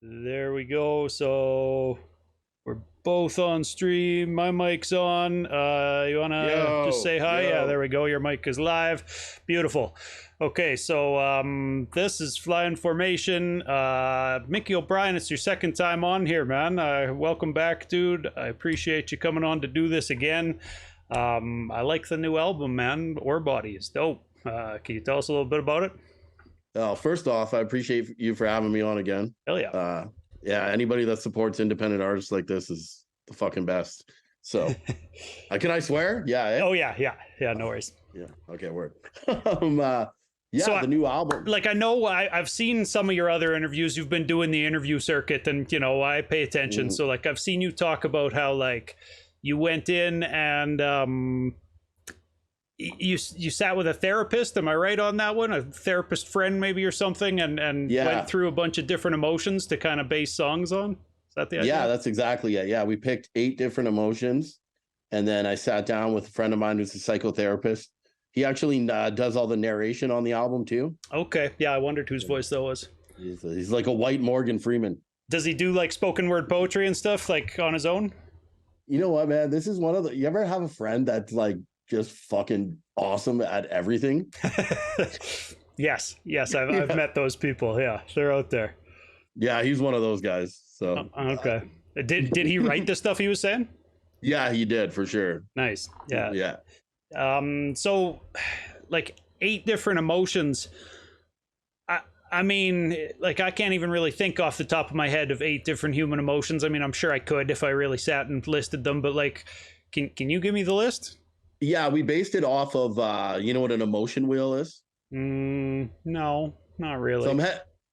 There we go. So we're both on stream. My mic's on. You want to just say hi? Yeah, there we go. Your mic is live. Beautiful. Okay, so this is Flying Formation. Mickey O'Brien, it's your second time on here, man. Welcome back, dude. I appreciate you coming on to do this again. I like the new album, man. Orebody is dope. Can you tell us a little bit about it? First off, I appreciate you for having me on again. Hell yeah. Yeah, anybody that supports independent artists like this is the fucking best. So, can I swear? Yeah. Oh, yeah. No worries. Yeah. Okay, word. Yeah, so the new album. Like, I know I've seen some of your other interviews. You've been doing the interview circuit, and, you know, I pay attention. So, like, I've seen you talk about how, like, you went in and you sat with a therapist. Am I right on that one? A therapist friend maybe or something, and went through a bunch of different emotions to kind of base songs on? Is that the idea? Yeah, that's exactly it. Yeah, we picked 8 different emotions, and then I sat down with a friend of mine who's a psychotherapist. He actually does all the narration on the album too. Okay, yeah, I wondered whose voice that was. He's like a white Morgan Freeman. Does he do like spoken word poetry and stuff like on his own? You know what, man? This is one of the. You ever have a friend that's like just fucking awesome at everything? Yes, I've met those people. Yeah, they're out there. Yeah, he's one of those guys. So okay. Did he write the stuff he was saying? Yeah, he did for sure. Nice. Yeah. Yeah. So like 8 different emotions. I mean, like, I can't even really think off the top of my head of 8 different human emotions. I mean, I'm sure I could if I really sat and listed them, but like, can you give me the list? Yeah, we based it off of you know what an emotion wheel is? No, not really. So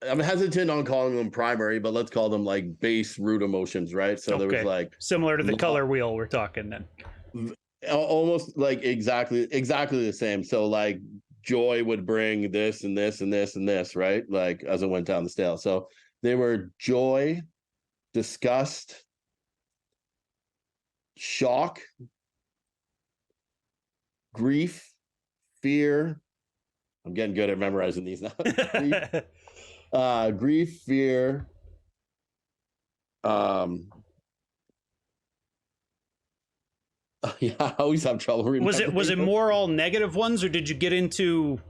I'm hesitant on calling them primary, but let's call them like base root emotions, right? So there was like similar to the color wheel we're talking then. Almost like exactly the same. So like joy would bring this and this and this and this, right? Like as it went down the scale. So they were joy, disgust, shock, grief, fear. I'm getting good at memorizing these now. Grief, fear, yeah, I always have trouble remembering. Was it more all negative ones, or did you get into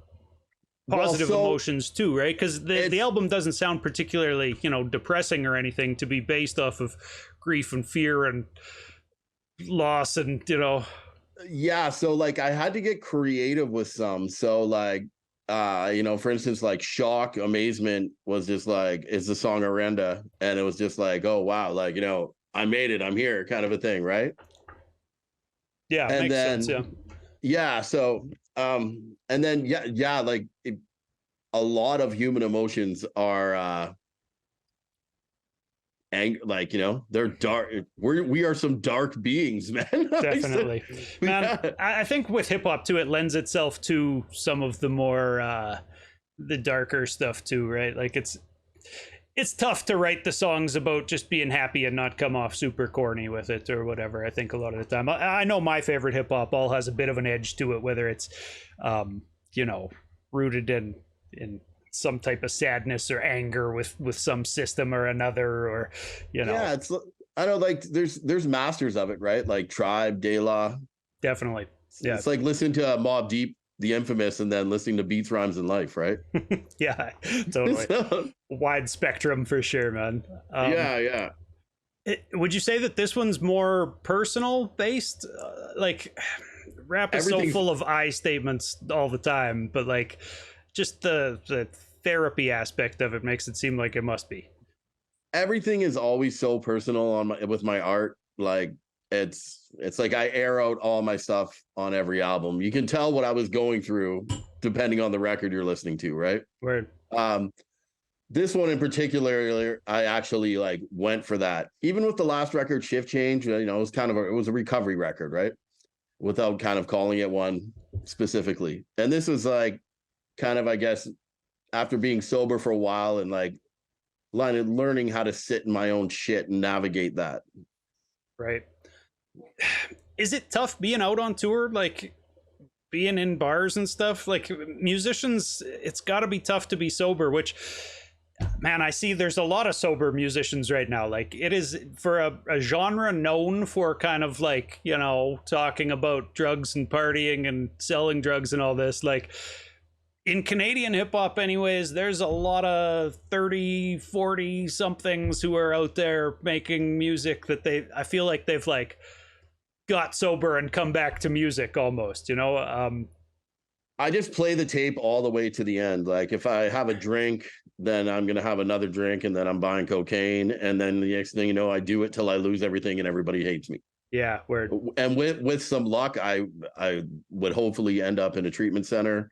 positive emotions too, right? Because the album doesn't sound particularly, you know, depressing or anything to be based off of grief and fear and loss and, you know. Yeah, so like I had to get creative with some. So like you know, for instance, like shock, amazement was just like, it's the song Arenda, and it was just like, oh wow, like, you know, I made it, I'm here, kind of a thing, right? Yeah, and makes then sense, yeah. So and then like a lot of human emotions are like, you know, they're dark. We are some dark beings, man. Definitely. Man, I think with hip-hop too, it lends itself to some of the more the darker stuff too, right? Like it's tough to write the songs about just being happy and not come off super corny with it or whatever. I think a lot of the time, I know my favorite hip-hop all has a bit of an edge to it, whether it's you know, rooted in some type of sadness or anger with some system or another, or, you know. Yeah, it's, I don't like, there's masters of it, right? Like Tribe, De La. Definitely. Yeah, it's like listening to Mobb Deep, The Infamous, and then listening to Beats, Rhymes, and Life, right? Yeah, totally. Wide spectrum for sure, man. Yeah. Would you say that this one's more personal based? Like, rap is so full of I statements all the time, but like, just the therapy aspect of it makes it seem like it must be. Everything is always so personal with my art. Like it's like I air out all my stuff on every album. You can tell what I was going through depending on the record you're listening to, right? Word. This one in particular, I actually like went for that. Even with the last record, Shift Change, you know, it was kind of it was a recovery record, right? Without kind of calling it one specifically. And this was like kind of, I guess, after being sober for a while and like learning how to sit in my own shit and navigate that. Right. Is it tough being out on tour, like being in bars and stuff? Like musicians, it's got to be tough to be sober, which Man, I see there's a lot of sober musicians right now. Like, it is for a genre known for kind of like, you know, talking about drugs and partying and selling drugs and all this. Like, in Canadian hip hop, anyways, there's a lot of 30, 40 somethings who are out there making music that I feel like they've like got sober and come back to music almost, you know? I just play the tape all the way to the end. Like if I have a drink, then I'm gonna have another drink, and then I'm buying cocaine, and then the next thing you know, I do it till I lose everything and everybody hates me. Yeah, word. And with some luck, I would hopefully end up in a treatment center.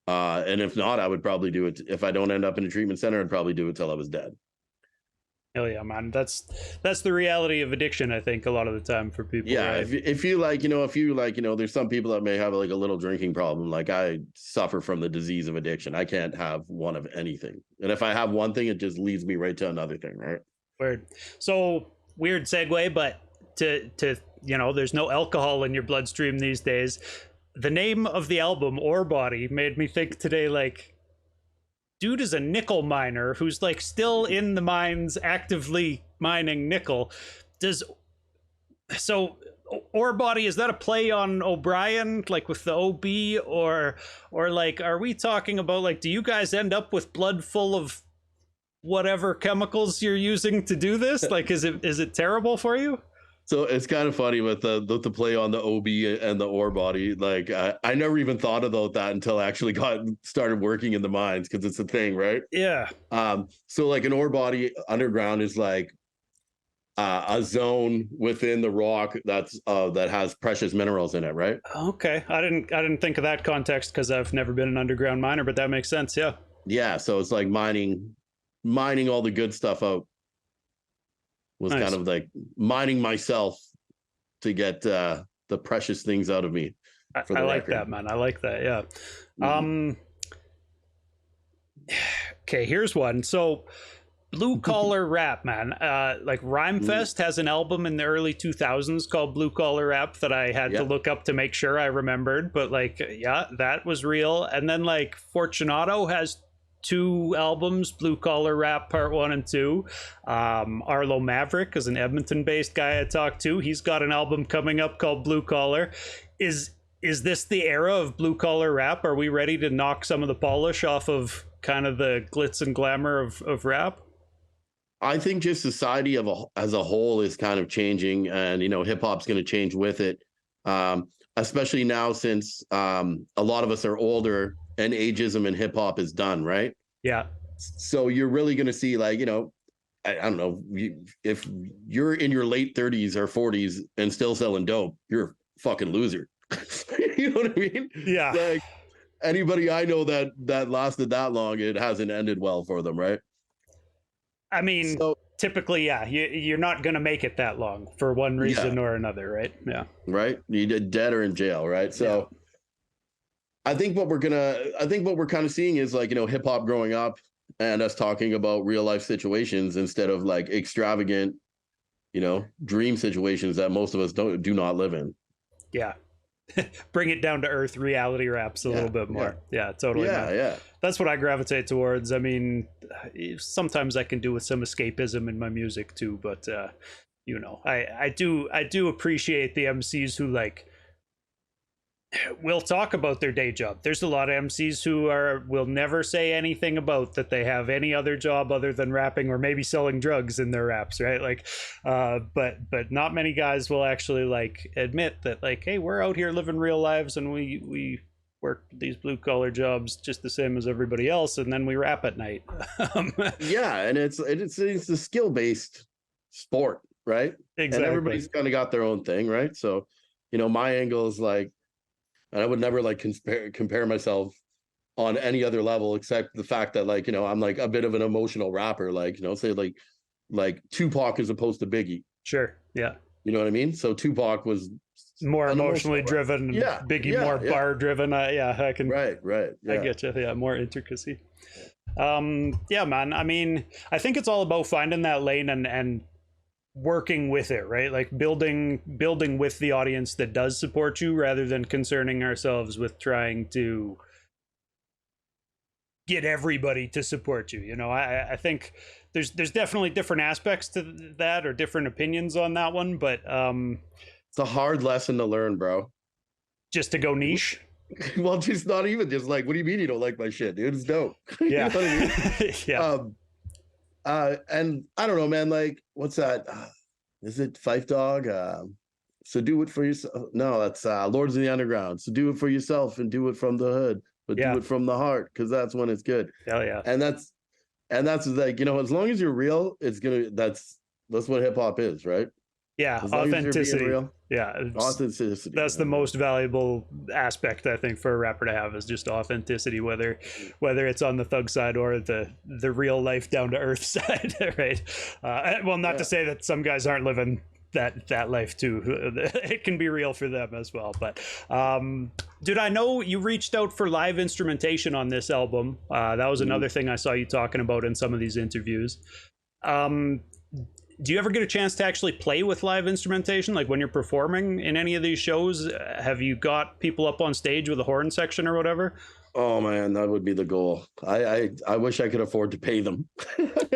And if not, I would probably do it. If I don't end up in a treatment center, I'd probably do it till I was dead. Hell yeah, man. That's the reality of addiction, I think, a lot of the time for people. Yeah, right? if you like, there's some people that may have like a little drinking problem. Like I suffer from the disease of addiction. I can't have one of anything. And if I have one thing, it just leads me right to another thing, right? Weird. So weird segue, but to there's no alcohol in your bloodstream these days. The name of the album, Orebody, made me think today, like, dude is a nickel miner who's like still in the mines actively mining nickel. Orebody, is that a play on O'Brien, like with the OB, or like, are we talking about like, do you guys end up with blood full of whatever chemicals you're using to do this? Like, is it terrible for you? So it's kind of funny with the play on the OB and the ore body. Like I never even thought about that until I actually started working in the mines, because it's a thing, right? Yeah. So like an ore body underground is like a zone within the rock that has precious minerals in it, right? Okay, I didn't think of that context because I've never been an underground miner, but that makes sense. Yeah. Yeah. So it's like mining all the good stuff out. Was Nice. kind of like mining myself to get the precious things out of me. I like that, man. I like that. Yeah. Mm-hmm. Okay, here's one. So blue collar rap, man. Like Rhymefest has an album in the early 2000s called Blue Collar Rap that I had to look up to make sure I remembered. But like, yeah, that was real. And then like Fortunato has 2 albums, Blue Collar Rap Part 1 and 2. Arlo Maverick is an Edmonton-based guy I talked to. He's got an album coming up called Blue Collar. Is this the era of blue collar rap? Are we ready to knock some of the polish off of kind of the glitz and glamour of rap? I think just society as a whole is kind of changing, and hip hop's going to change with it. Especially now since a lot of us are older and ageism in hip hop is done, right? Yeah. So you're really going to see, like, I don't know, if you're in your late 30s or 40s and still selling dope, you're a fucking loser. You know what I mean? Yeah. Like anybody I know that lasted that long, it hasn't ended well for them, right? I mean, typically, yeah, you're not going to make it that long for one reason or another, right? Yeah. Right? You're dead or in jail, right? So I think what we're kind of seeing is like, hip hop growing up and us talking about real life situations instead of like extravagant, dream situations that most of us do not live in. Yeah. Bring it down to earth, reality raps a little bit more. Yeah, totally. Yeah. That's what I gravitate towards. I mean, sometimes I can do with some escapism in my music too, but I do appreciate the MCs who like will talk about their day job. There's a lot of MCs who will never say anything about that they have any other job other than rapping or maybe selling drugs in their raps, right? Like, but not many guys will actually like admit that, like, hey, we're out here living real lives and we work these blue collar jobs just the same as everybody else, and then we rap at night. Yeah, and it's a skill based sport, right? Exactly. And everybody's kind of got their own thing, right? So, my angle is like, and I would never like compare myself on any other level except the fact that like, I'm like a bit of an emotional rapper, like, say like Tupac as opposed to Biggie. Sure. Yeah. You know what I mean? So Tupac was more emotionally driven. Yeah. Biggie more bar driven. I can. Right. Yeah. I get you. Yeah. More intricacy. Yeah, man. I mean, I think it's all about finding that lane and working with it, right? Like building with the audience that does support you rather than concerning ourselves with trying to get everybody to support you. You know, I think there's definitely different aspects to that, or different opinions on that one, but It's a hard lesson to learn, bro. just to go niche. Well, just not even just like, what do you mean you don't like my shit, dude? It's dope. Yeah. You know what I mean? Yeah. And I don't know, man, like, what's that? Is it Fife Dog? So do it for yourself. No, that's Lords of the Underground. So do it for yourself and do it from the hood, but Yeah. do it from the heart, because that's when it's good. Hell yeah. And that's like, you know, as long as you're real, it's gonna, that's what hip hop is, right? Yeah, As long as you're being authenticity. real. Yeah, Authenticity. that's the most valuable aspect, I think, for a rapper to have, is just authenticity, whether it's on the thug side or the real life down to earth side, right? Well, not to say that some guys aren't living that life too. It can be real for them as well. But dude, I know you reached out for live instrumentation on this album. That was another thing I saw you talking about in some of these interviews. Do you ever get a chance to actually play with live instrumentation, like when you're performing in any of these shows? Have you got people up on stage with a horn section or whatever? Oh man, that would be the goal. I wish I could afford to pay them.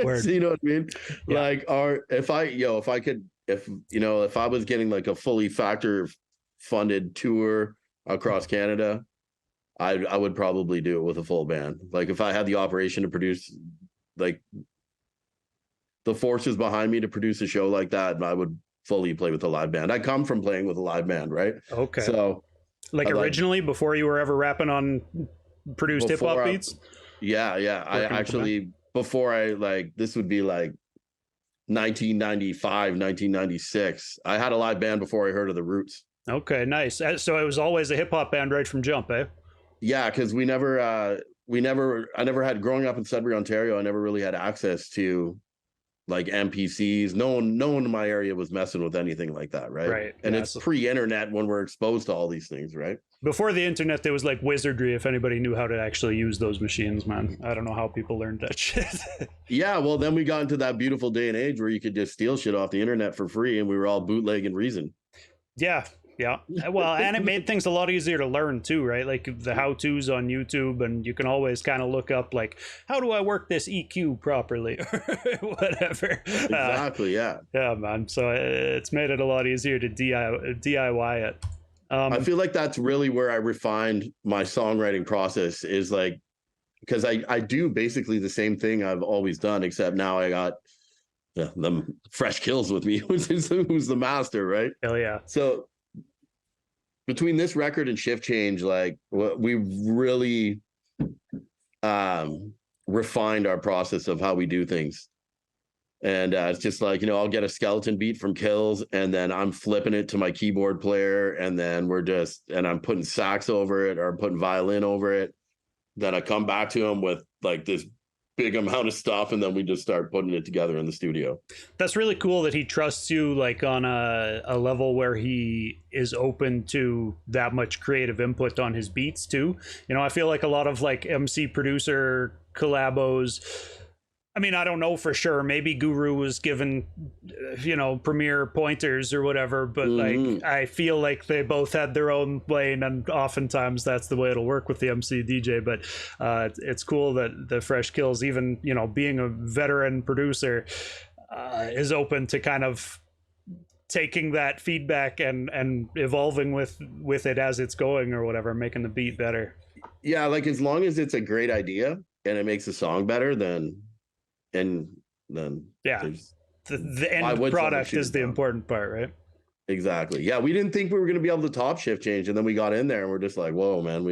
Word. So, you know what I mean? Yeah. Like, or if I was getting like a fully factor funded tour across Canada, I would probably do it with a full band. Like if I had the operation to produce, like the forces behind me to produce a show like that, I would fully play with a live band. I come from playing with a live band, right? Okay. So like originally, before you were ever rapping on produced hip hop beats? Yeah. I actually, before this would be like 1995, 1996. I had a live band before I heard of the Roots. Okay, nice. So it was always a hip hop band right from jump, eh? Yeah, because I never had, growing up in Sudbury, Ontario, I never really had access to like MPCs. No one in my area was messing with anything like that, right? Right. And yeah, it's pre-internet when we're exposed to all these things, right? Before the internet, there was like wizardry if anybody knew how to actually use those machines, man. I don't know how people learned that shit. Yeah, well, then we got into that beautiful day and age where you could just steal shit off the internet for free, and we were all bootlegging Reason. Yeah. Well, and it made things a lot easier to learn too, right? Like the how-tos on YouTube, and you can always kind of look up like, how do I work this EQ properly or whatever. Exactly, yeah. Yeah, man. So it's made it a lot easier to DIY it. I feel like that's really where I refined my songwriting process, is like, because I do basically the same thing I've always done, except now I got them Fresh Kills with me, who's the master, right? Hell yeah. So between this record and Shift Change, like we really refined our process of how we do things. And it's just like, you know, I'll get a skeleton beat from Kills, and then I'm flipping it to my keyboard player, and then I'm putting sax over it, or I'm putting violin over it. Then I come back to him with like this big amount of stuff, and then we just start putting it together in the studio. That's really cool that he trusts you, like on a level where he is open to that much creative input on his beats too. You know, I feel like a lot of like MC producer collabos, I mean, I don't know for sure. Maybe Guru was given, you know, Premiere pointers or whatever, but like, I feel like they both had their own lane, and oftentimes that's the way it'll work with the MC DJ. But it's cool that the Fresh Kills, even, you know, being a veteran producer, is open to kind of taking that feedback and evolving with it as it's going or whatever, making the beat better. Yeah, like as long as it's a great idea and it makes the song better, then yeah, the end product is the important part, right? Exactly. Yeah, we didn't think we were going to be able to top Shift Change, and then we got in there and we're just like, whoa, man,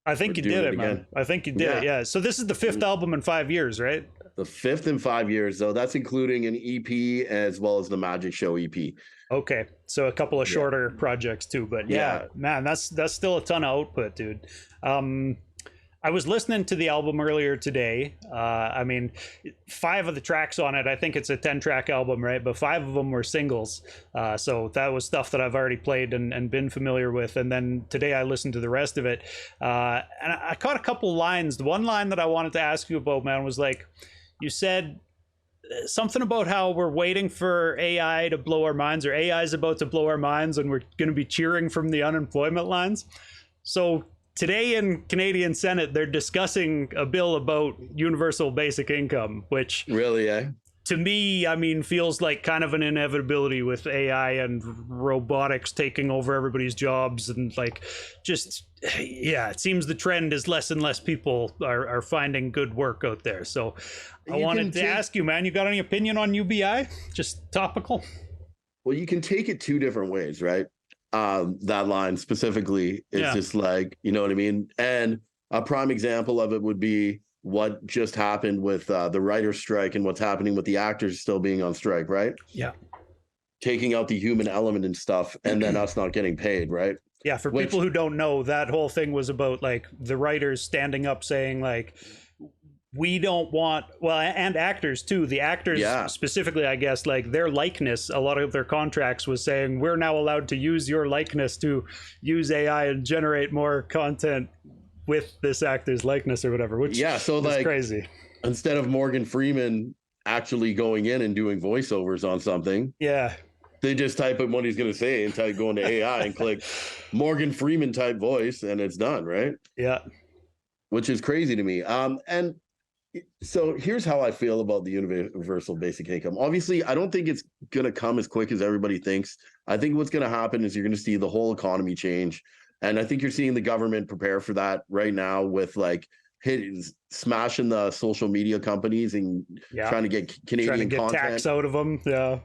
I think you did it, man. I think you did it. Yeah. So this is the 5th album in 5 years, right? The 5th in 5 years, though. That's including an EP as well as the Magic Show EP. Okay, so a couple of shorter projects too, but yeah, man, that's still a ton of output, dude. I was listening to the album earlier today. I mean, 5 of the tracks on it, I think it's a 10-track album, right? But 5 of them were singles. So that was stuff that I've already played and been familiar with. And then today I listened to the rest of it. And I caught a couple lines. The one line that I wanted to ask you about, man, was like, you said something about how we're waiting for AI to blow our minds, or AI is about to blow our minds, and we're going to be cheering from the unemployment lines. So today in Canadian Senate, they're discussing a bill about universal basic income, which Really, eh? to me, I mean, feels like kind of an inevitability with AI and robotics taking over everybody's jobs. And like, just, yeah, it seems the trend is less and less people are finding good work out there. So I wanted to ask you, man, you got any opinion on UBI? Just topical? Well, you can take it two different ways, right? That line specifically is just like, you know what I mean? And a prime example of it would be what just happened with the writer's strike and what's happening with the actors still being on strike, right? Yeah. Taking out the human element and stuff, and then us not getting paid, right? Yeah, for people who don't know, that whole thing was about like the writers standing up saying like, we don't want, well, and actors too. The actors specifically, I guess, like their likeness, a lot of their contracts was saying, we're now allowed to use your likeness to use AI and generate more content with this actor's likeness or whatever, which so is like crazy. Instead of Morgan Freeman actually going in and doing voiceovers on something, they just type in what he's going to say and type going to AI and click Morgan Freeman type voice, and it's done, right? Yeah. Which is crazy to me. And so here's how I feel about the universal basic income. Obviously, I don't think it's going to come as quick as everybody thinks. I think what's going to happen is you're going to see the whole economy change. And I think you're seeing the government prepare for that right now with like smashing the social media companies and trying to get Canadian content. Tax out of them. Yeah.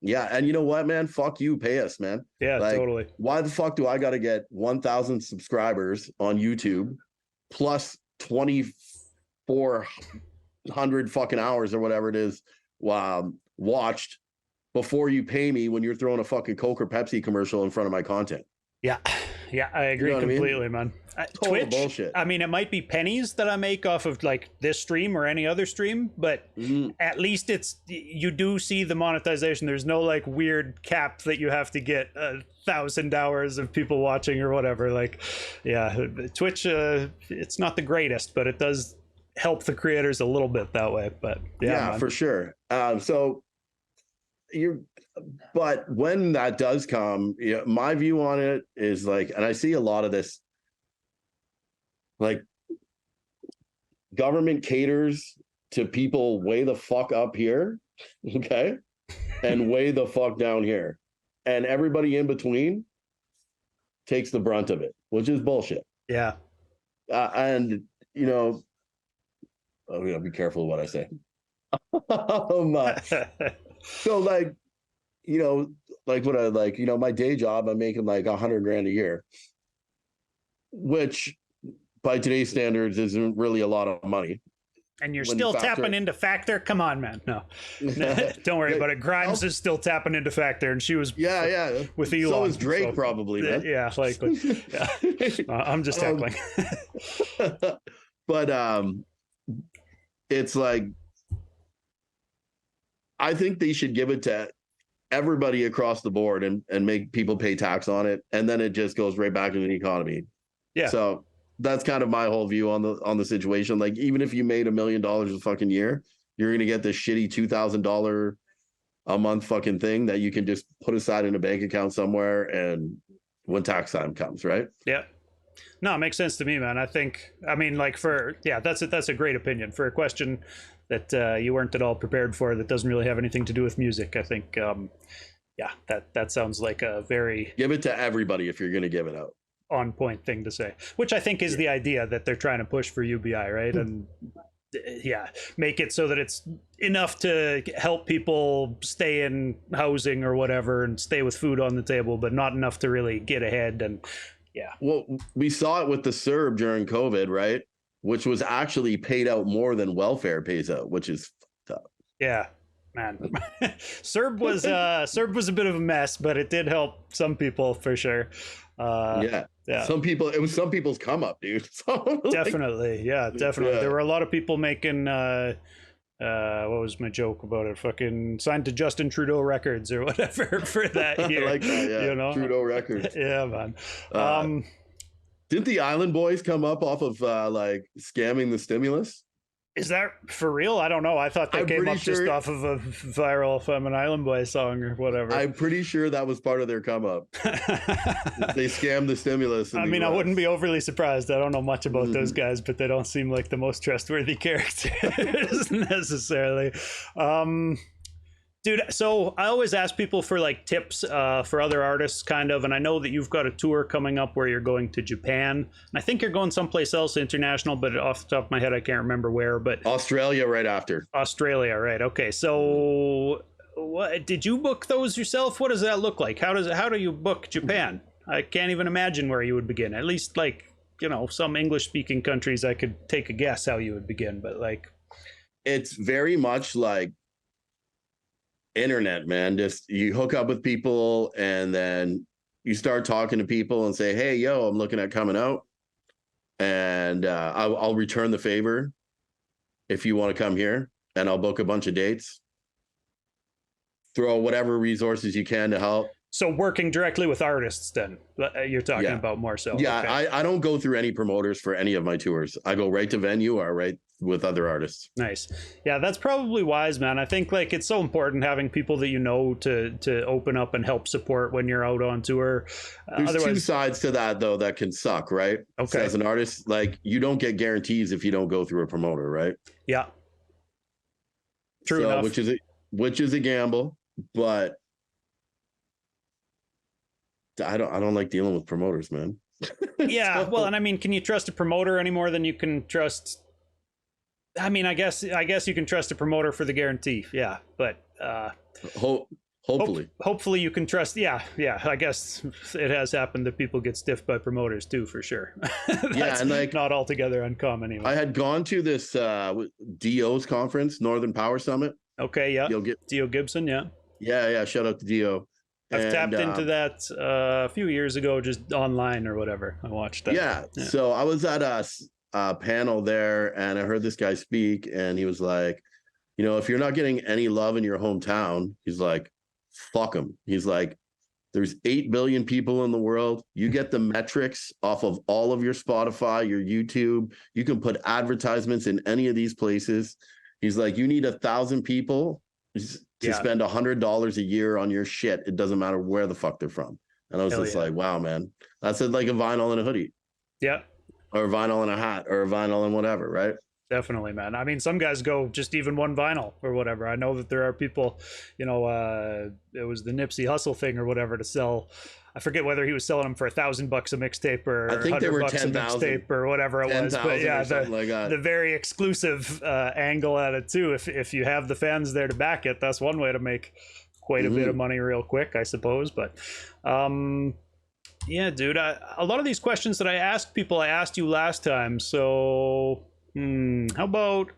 Yeah. And you know what, man? Fuck you. Pay us, man. Yeah, like, totally. Why the fuck do I got to get 1,000 subscribers on YouTube plus 2,400 fucking hours or whatever it is watched before you pay me when you're throwing a fucking Coke or Pepsi commercial in front of my content? Yeah. Yeah, I agree completely, man. Total Twitch, bullshit. I mean, it might be pennies that I make off of like this stream or any other stream, but at least you do see the monetization. There's no like weird cap that you have to get 1,000 hours of people watching or whatever. Like, yeah, Twitch, it's not the greatest, but it does help the creators a little bit that way. But yeah, for sure. But when that does come, my view on it is like, and I see a lot of this, like government caters to people way the fuck up here, okay, and way the fuck down here, and everybody in between takes the brunt of it, which is bullshit. Yeah. And I gotta be careful of what I say. So like, my day job, I'm making like $100,000 a year, which by today's standards isn't really a lot of money. And you're still tapping into Factor? Come on, man. No. Don't worry about it. Grimes is still tapping into Factor, and she was with Elon. So is Drake probably, man. Yeah, likely. Yeah. I'm just heckling. But it's like, I think they should give it to everybody across the board and make people pay tax on it, and then it just goes right back into the economy. Yeah. So that's kind of my whole view on the situation. Like, even if you made $1 million a fucking year, you're gonna get this shitty $2,000 a month fucking thing that you can just put aside in a bank account somewhere, and when tax time comes, right? Yeah. No, it makes sense to me, man. I mean, like that's a great opinion for a question that you weren't at all prepared for, that doesn't really have anything to do with music. I think, that sounds like a very... Give it to everybody if you're going to give it out. On point thing to say, which I think is the idea that they're trying to push for UBI, right? And make it so that it's enough to help people stay in housing or whatever and stay with food on the table, but not enough to really get ahead. And well, we saw it with the CERB during COVID, right? Which was actually paid out more than welfare pays out, which is tough. Yeah, man. CERB was a bit of a mess, but it did help some people for sure. Yeah. Some people, it was some people's come up, dude. Definitely. Yeah. There were a lot of people making what was my joke about it? Fucking signed to Justin Trudeau Records or whatever for that year. I like that, yeah. Trudeau Records. Yeah, man. Didn't the Island Boys come up off of like scamming the stimulus? Is that for real? I don't know. I thought that I'm came pretty up just sure- off of a viral "I'm an Island Boy" song or whatever. I'm pretty sure that was part of their come up. They scammed the stimulus. I mean, I wouldn't be overly surprised. I don't know much about those Mm-hmm. guys, but they don't seem like the most trustworthy characters necessarily. Dude, so I always ask people for like tips for other artists, kind of, and I know that you've got a tour coming up where you're going to Japan, and I think you're going someplace else international, but off the top of my head, I can't remember where. But Australia right after. Australia, right? Okay, so what did you book those yourself? What does that look like? How do you book Japan? I can't even imagine where you would begin. At least like, you know, some English speaking countries, I could take a guess how you would begin, but like, It's very much like internet, man. Just you hook up with people and then you start talking to people and say, hey, yo, I'm looking at coming out, and I'll return the favor if you want to come here, and I'll book a bunch of dates. Throw whatever resources you can to help. so working directly with artists, then you're talking about more so. Yeah, Okay. I don't go through any promoters for any of my tours. I go right to venue or right with other artists. Nice. Yeah, that's probably wise, man. I think like it's so important having people that you know to open up and help support when you're out on tour. There's two sides to that though that can suck, right? Okay. So as an artist, like you don't get guarantees if you don't go through a promoter, right? Yeah. True enough. Which is a gamble, but I don't like dealing with promoters, man. Yeah, well, and I mean, can you trust a promoter any more than you can trust? I mean, I guess you can trust a promoter for the guarantee. Yeah, but hopefully. hopefully you can trust. Yeah. I guess it has happened that people get stiffed by promoters too, for sure. That's and like not altogether uncommon anyway. I had gone to this DO's conference, Northern Power Summit. Okay, yeah. Dio Gibson, yeah. Yeah. Shout out to Dio. I've tapped into that a few years ago, just online or whatever. I watched that. Yeah. So I was at a panel there, and I heard this guy speak, and he was like, you know, if you're not getting any love in your hometown, he's like, fuck them. He's like, there's 8 billion people in the world. You get the metrics off of all of your Spotify, your YouTube. You can put advertisements in any of these places. He's like, you need 1,000 people to spend $100 a year on your shit. It doesn't matter where the fuck they're from. And I was like, wow, man, that's like a vinyl and a hoodie. Yeah. Or a vinyl and a hat or a vinyl and whatever, right? Definitely, man. I mean, some guys go just even one vinyl or whatever. I know that there are people, you know, it was the Nipsey Hussle thing or whatever to sell. I forget whether he was selling them for $1,000 a mixtape or I think they were $100 a mixtape or whatever it was. But yeah, the very exclusive angle at it too. If you have the fans there to back it, that's one way to make quite a bit of money real quick, I suppose. But yeah, dude, a lot of these questions that I asked people, I asked you last time. So how about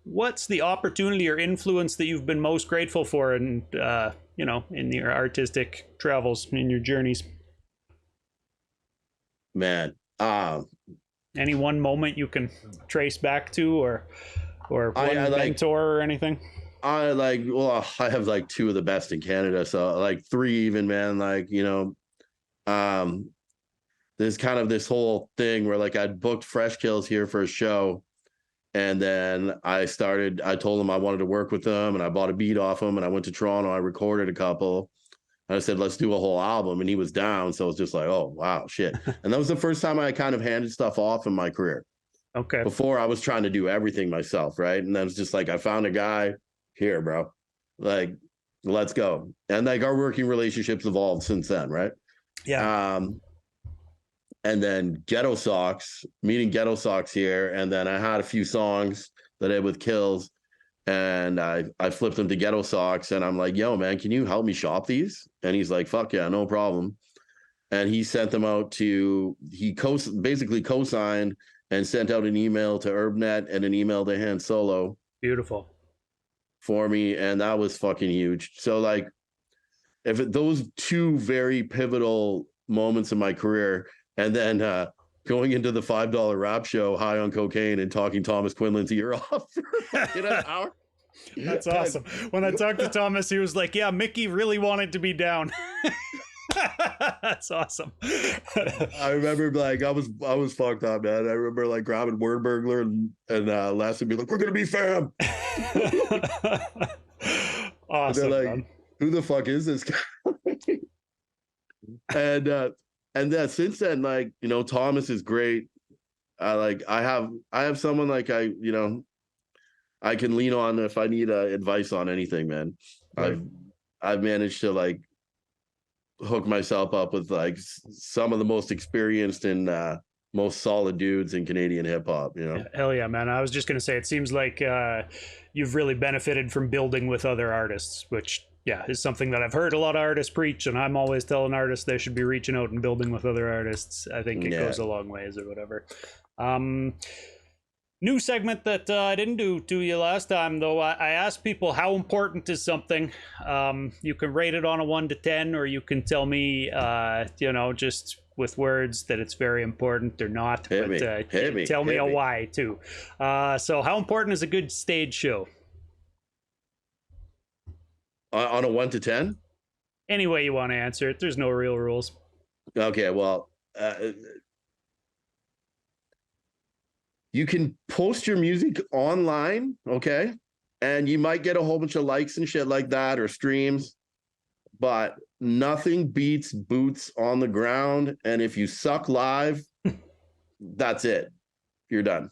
what's the opportunity or influence that you've been most grateful for in you know, in your artistic travels, in your journeys? Man, any one moment you can trace back to, or one mentor or anything? I have like 2 of the best in Canada, so like 3 even, man. Like, you know, there's kind of this whole thing where like I'd booked Fresh Kills here for a show, and then I told them I wanted to work with them, and I bought a beat off them, and I went to Toronto, I recorded a couple. I said, let's do a whole album, and he was down. So it's just like, oh wow, shit. And that was the first time I kind of handed stuff off in my career. Okay. Before I was trying to do everything myself, right? And then it's just like I found a guy, here, bro. Like, let's go. And like our working relationships evolved since then, right? Yeah. And then meeting Ghetto Socks here, and then I had a few songs that I had with Kills, and I flipped them to Ghetto Socks, and I'm like, yo, man, can you help me shop these? And he's like, fuck yeah, no problem. And he sent them out basically co-signed and sent out an email to UrbNet and an email to Han Solo. Beautiful. For me, and that was fucking huge. So like, if those 2 very pivotal moments in my career, and then going into the $5 rap show high on cocaine and talking Thomas Quinlan's ear off for an hour. That's awesome. When I talked to Thomas, he was like, yeah, Mickey really wanted to be down. That's awesome. I remember like I was fucked up, man. I remember like grabbing Word Burglar and Les would be like, "We're gonna be fam." Awesome. And they're like, man. "Who the fuck is this guy?" And then since then, like, you know, Thomas is great. I have someone like I can lean on if I need advice on anything, man. Right. I've managed to like hook myself up with like some of the most experienced and most solid dudes in Canadian hip hop, you know. Hell yeah, man. I was just going to say, it seems like you've really benefited from building with other artists, which, yeah, is something that I've heard a lot of artists preach. And I'm always telling artists they should be reaching out and building with other artists. I think it goes a long ways or whatever. New segment that I didn't do to you last time, though. I asked people how important is something. You can rate it on a 1 to 10, or you can tell me, just with words that it's very important or not. Tell me a why too. So how important is a good stage show? On a 1 to 10? Any way you want to answer it. There's no real rules. Okay, well, you can post your music online, okay? And you might get a whole bunch of likes and shit like that or streams, but nothing beats boots on the ground. And if you suck live, that's it. You're done.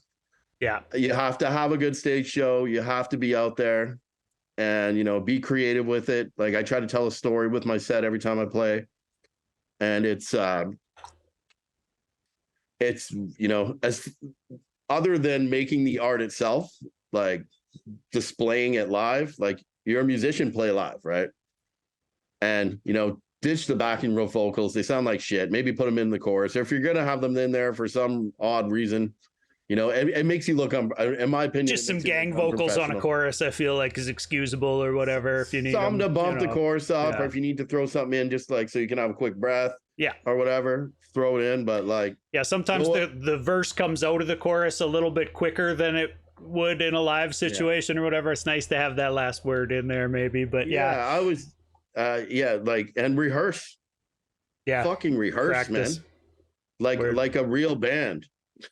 Yeah. You have to have a good stage show. You have to be out there and, you know, be creative with it. Like I try to tell a story with my set every time I play. And it's you know, as other than making the art itself, like displaying it live, like you're a musician, play live, right? And, you know, ditch the backing row vocals. They sound like shit. Maybe put them in the chorus. Or if you're going to have them in there for some odd reason, you know, it makes you look, in my opinion, just some gang vocals on a chorus, I feel like is excusable or whatever. If you need something them, to bump the chorus up, or if you need to throw something in just like so you can have a quick breath. Yeah. Or whatever, throw it in. But like, yeah, sometimes the verse comes out of the chorus a little bit quicker than it would in a live situation or whatever. It's nice to have that last word in there maybe, but I was like, and rehearse. Yeah. Fucking rehearse, practice. Man. Like a real band.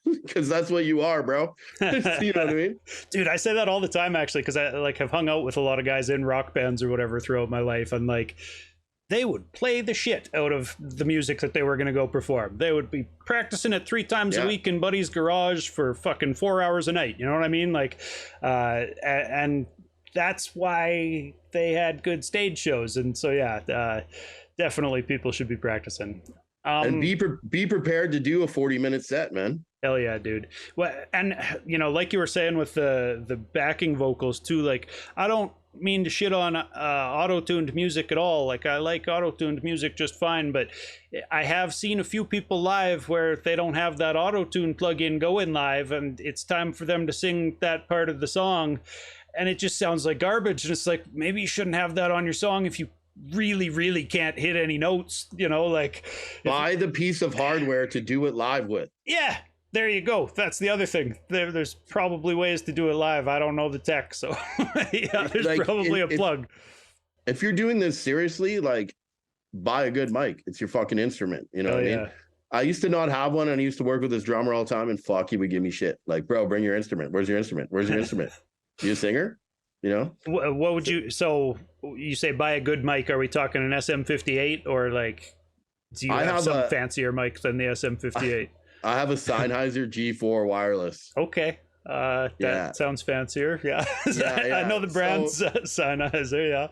Because that's what you are, bro. You know what I mean? Dude, I say that all the time actually, because I like have hung out with a lot of guys in rock bands or whatever throughout my life, and like they would play the shit out of the music that they were going to go perform. They would be practicing it 3 times a week in buddy's garage for fucking 4 hours a night. You know what I mean? Like, and that's why they had good stage shows. And so, yeah, definitely people should be practicing. And be prepared to do a 40-minute set, man. Hell yeah, dude. Well, and you know, like you were saying with the backing vocals too, like I don't mean to shit on auto-tuned music at all. Like I like auto-tuned music just fine, but I have seen a few people live where they don't have that auto-tune plug-in going live, and it's time for them to sing that part of the song, and it just sounds like garbage. And it's like, maybe you shouldn't have that on your song if you really can't hit any notes, you know, like buy the piece of hardware to do it live with. Yeah, there you go. That's the other thing. There's probably ways to do it live. I don't know the tech, so yeah, there's like, probably a plug. If you're doing this seriously, like buy a good mic. It's your fucking instrument. You know what I mean? I used to not have one, and I used to work with this drummer all the time, and fuck, he would give me shit. Like, bro, bring your instrument. Where's your instrument? Where's your instrument? You a singer? You know? What would you? So you say buy a good mic? Are we talking an SM58 or like? Do you have some fancier mic than the SM58? I have a Sennheiser G4 wireless. Okay. That sounds fancier. Yeah. I know the brand's Sennheiser. Yeah.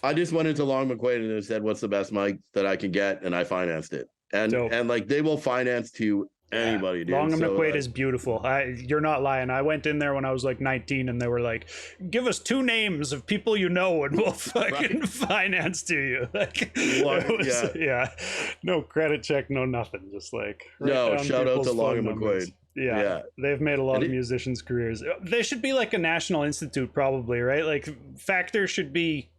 I just went into Long McQuaid and said, what's the best mic that I can get? And I financed it. And like they will finance to anybody, dude. Long McQuaid is beautiful. You're not lying. I went in there when I was like 19 and they were like, give us 2 names of people you know and we'll fucking finance to you. Like, no credit check, no nothing. Just like, shout out to Long McQuaid. Yeah, they've made a lot of musicians' careers. They should be like a national institute, probably, right? Like Factor should be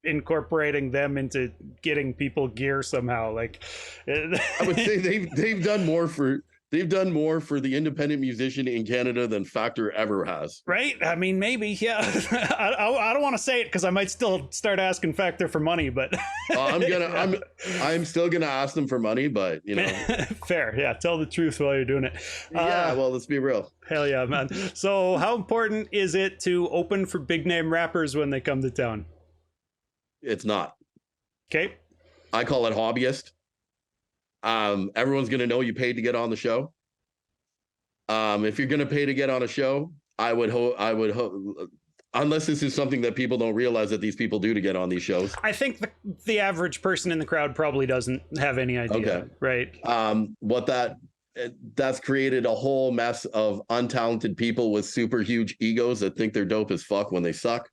incorporating them into getting people gear somehow. Like, I would say they've done more for they've done more for the independent musician in Canada than Factor ever has. Right? I mean, maybe, yeah. I don't want to say it because I might still start asking Factor for money, but I'm still gonna ask them for money, but you know, fair, yeah. Tell the truth while you're doing it. Yeah, well, let's be real. Hell yeah, man. So, how important is it to open for big name rappers when they come to town? It's not. Okay. I call it hobbyist. Everyone's gonna know you paid to get on the show. If you're gonna pay to get on a show, I would hope, unless this is something that people don't realize that these people do to get on these shows. I think the average person in the crowd probably doesn't have any idea. Okay. Right. That's created a whole mess of untalented people with super huge egos that think they're dope as fuck when they suck.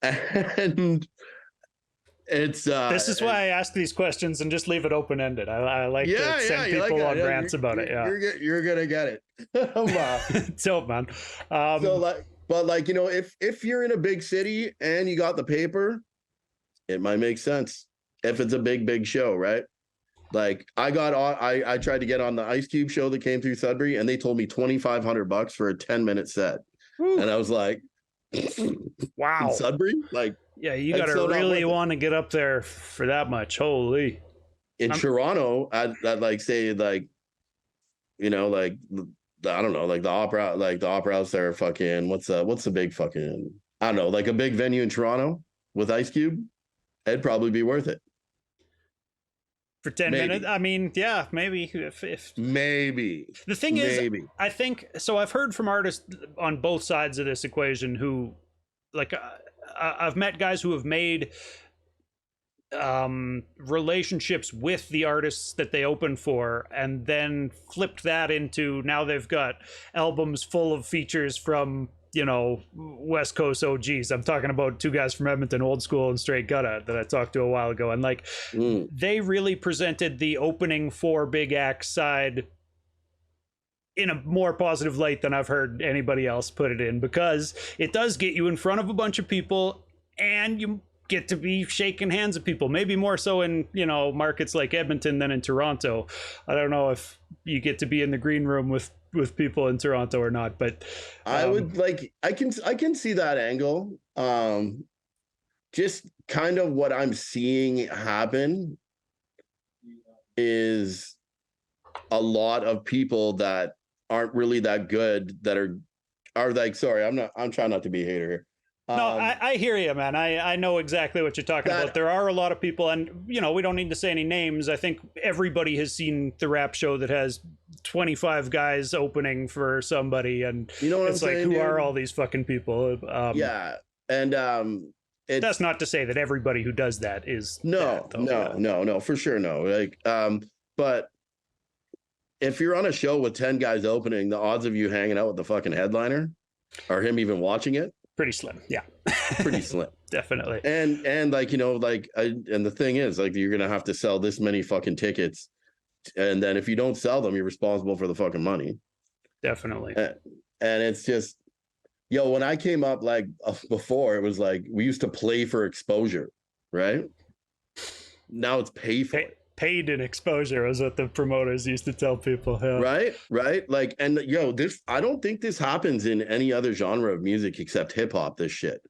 And this is why I ask these questions and just leave it open-ended. I like to send people on rants about it. Yeah, you're gonna get it. Dope, man. But like, you know, if you're in a big city and you got the paper, it might make sense if it's a big show, right? Like I tried to get on the Ice Cube show that came through Sudbury, and they told me $2,500 for a 10-minute set. Woo. And I was like, wow, in Sudbury, like. Yeah, you got to really want to get up there for that much. Holy. In Toronto, I'd like say like, you know, like I don't know, like the opera house there, fucking what's the big fucking, I don't know, like a big venue in Toronto with Ice Cube, it'd probably be worth it. For 10 minutes? I mean, yeah, maybe. If maybe. The thing is, I think, so I've heard from artists on both sides of this equation who, like, I've met guys who have made relationships with the artists that they open for and then flipped that into, now they've got albums full of features from, you know, West Coast OGs. I'm talking about two guys from Edmonton, Old School and Straight Gutta, that I talked to a while ago. And like, they really presented the opening for big acts side in a more positive light than I've heard anybody else put it in, because it does get you in front of a bunch of people and you get to be shaking hands with people, maybe more so in, you know, markets like Edmonton than in Toronto. I don't know if you get to be in the green room with people in Toronto or not, but I would like, I can see that angle. Just kind of what I'm seeing happen is a lot of people that aren't really that good that are like, sorry, I'm trying not to be a hater here. No, I hear you, man. I know exactly what you're talking about. There are a lot of people, and, you know, we don't need to say any names. I think everybody has seen the rap show that has 25 guys opening for somebody, and you know what it's like, who are all these fucking people? Yeah, and that's not to say that everybody who does that is no, for sure, no. Like, but if you're on a show with 10 guys opening, the odds of you hanging out with the fucking headliner or him even watching it, pretty slim. Yeah. Pretty slim. Definitely. And like, you know, like, and the thing is, like, you're going to have to sell this many fucking tickets. And then if you don't sell them, you're responsible for the fucking money. Definitely. And it's just, yo, when I came up, like before, it was like, we used to play for exposure, right? Now it's pay for it. Paid in exposure is what the promoters used to tell people. Yeah. Right. Like, and yo, I don't think this happens in any other genre of music except hip hop, this shit.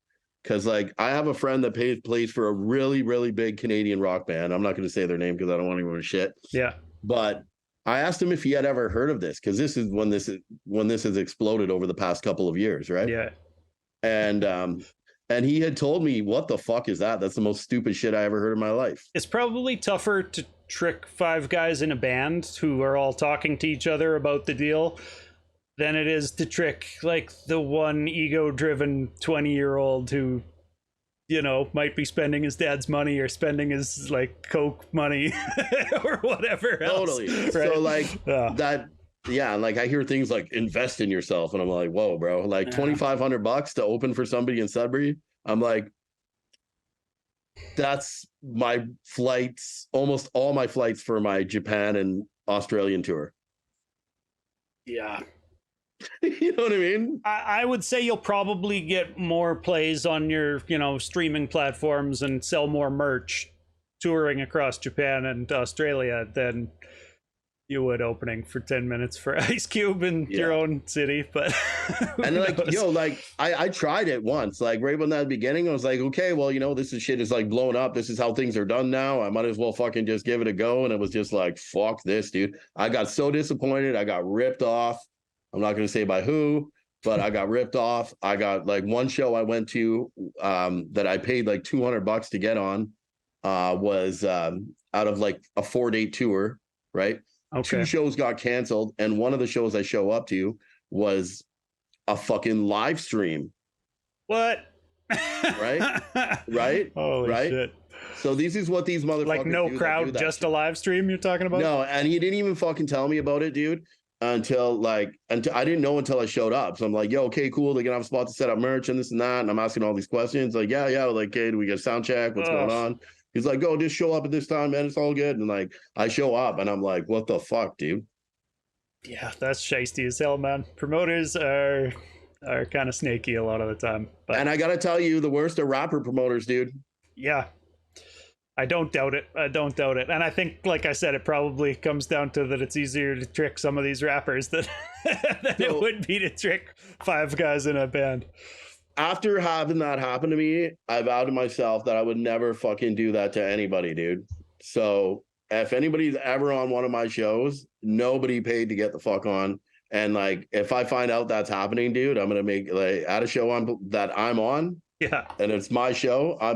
Cause like, I have a friend that plays for a really, really big Canadian rock band. I'm not going to say their name because I don't want anyone to shit. Yeah. But I asked him if he had ever heard of this, because this is when this has exploded over the past couple of years, right? Yeah. And he had told me, what the fuck is that? That's the most stupid shit I ever heard in my life. It's probably tougher to trick 5 guys in a band who are all talking to each other about the deal than it is to trick like the one ego-driven 20-year-old who, you know, might be spending his dad's money or spending his like coke money or whatever else. Totally. Right? So like that. Yeah, like I hear things like invest in yourself, and I'm like, whoa, bro, like $2,500 to open for somebody in Sudbury. I'm like, that's my flights, almost all my flights for my Japan and Australian tour. Yeah. You know what I mean? I would say you'll probably get more plays on your, you know, streaming platforms and sell more merch touring across Japan and Australia than, You would opening for 10 minutes for Ice Cube in your own city, but and like like I tried it once, like right when that beginning, I was like, okay, well, this shit is like blown up. This is how things are done now. I might as well fucking just give it a go. And it was just like, fuck this, dude. I got so disappointed. I got ripped off. I'm not gonna say by who, but I got ripped off. I got like one show I went to that I paid like $200 to get on was out of like a 4-day tour, right? Okay. 2 shows got canceled, and one of the shows I show up to was a fucking live stream. What? Right? Right? Holy shit. So this is what these motherfuckers like no crowd, just shit. A live stream you're talking about? No, and he didn't even fucking tell me about it, dude, until I didn't know until I showed up. So I'm like, yo, okay, cool. They're gonna have a spot to set up merch and this and that. And I'm asking all these questions. Like, yeah. Like, okay, do we get a sound check? What's going on? He's like, oh, just show up at this time, man. It's all good. And like, I show up and I'm like, what the fuck, dude? Yeah, that's shiesty as hell, man. Promoters are kind of snaky a lot of the time. But... And I got to tell you, the worst are rapper promoters, dude. Yeah. I don't doubt it. And I think, like I said, it probably comes down to that it's easier to trick some of these rappers than it would be to trick 5 guys in a band. After having that happen to me, I vowed to myself that I would never fucking do that to anybody, dude. So if anybody's ever on one of my shows, nobody paid to get the fuck on. And like, if I find out that's happening, dude, I'm going to make like at a show that I'm on. Yeah. And it's my show. I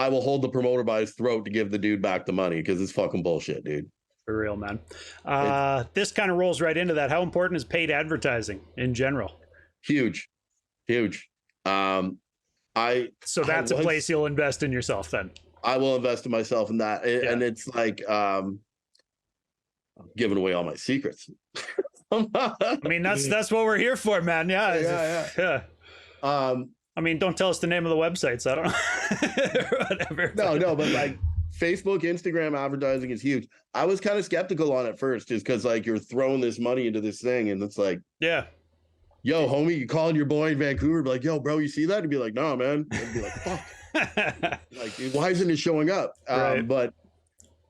will hold the promoter by his throat to give the dude back the money because it's fucking bullshit, dude. For real, man. This kind of rolls right into that. How important is paid advertising in general? Huge. So that's a place you'll invest in yourself then. I will invest in myself in that. And it's like I'm giving away all my secrets. I mean, that's what we're here for, man. Yeah. I mean, don't tell us the name of the websites. I don't know. Whatever. No, but like Facebook, Instagram advertising is huge. I was kind of skeptical on it first, just because like you're throwing this money into this thing, and it's like, yeah. Yo, homie, you calling your boy in Vancouver, be like, yo, bro, you see that? He'd be like, no, man. I'd be like, fuck. Like, why isn't it showing up? Right. But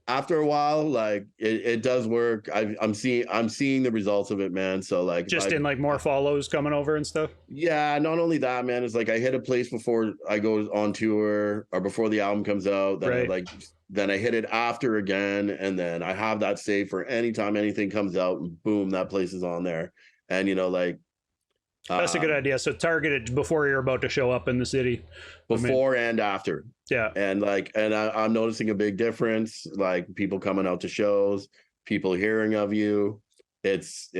after a while, like, it does work. I'm seeing the results of it, man. So like, just in like more follows coming over and stuff. Yeah, not only that, man. It's like I hit a place before I go on tour or before the album comes out. Then then I hit it after again, and then I have that saved for anytime anything comes out, and boom, that place is on there. And like. That's a good idea. So target it before you're about to show up in the city. Before and after. Yeah. And I'm noticing a big difference, like people coming out to shows, people hearing of you. It's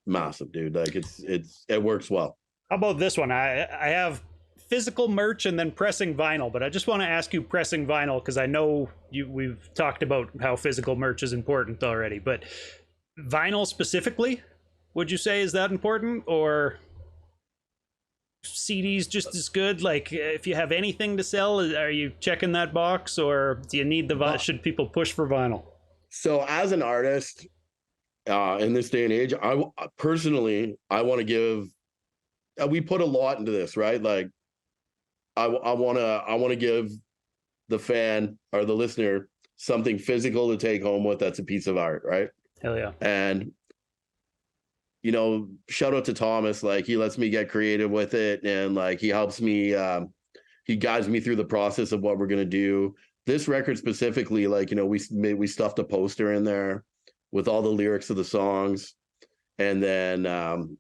massive, dude. Like it works well. How about this one? I have physical merch and then pressing vinyl, but I just want to ask you pressing vinyl because I know we've talked about how physical merch is important already, but vinyl specifically, would you say is that important, or CDs just as good? Like if you have anything to sell, are you checking that box, or do you need the vinyl? Should people push for vinyl? So as an artist in this day and age, I personally want to give, we put a lot into this, right? Like I want to give the fan or the listener something physical to take home with. That's a piece of art, right? Hell yeah. And shout out to Thomas. Like he lets me get creative with it, and like he helps me. He guides me through the process of what we're gonna do. This record specifically, like we stuffed a poster in there with all the lyrics of the songs, and then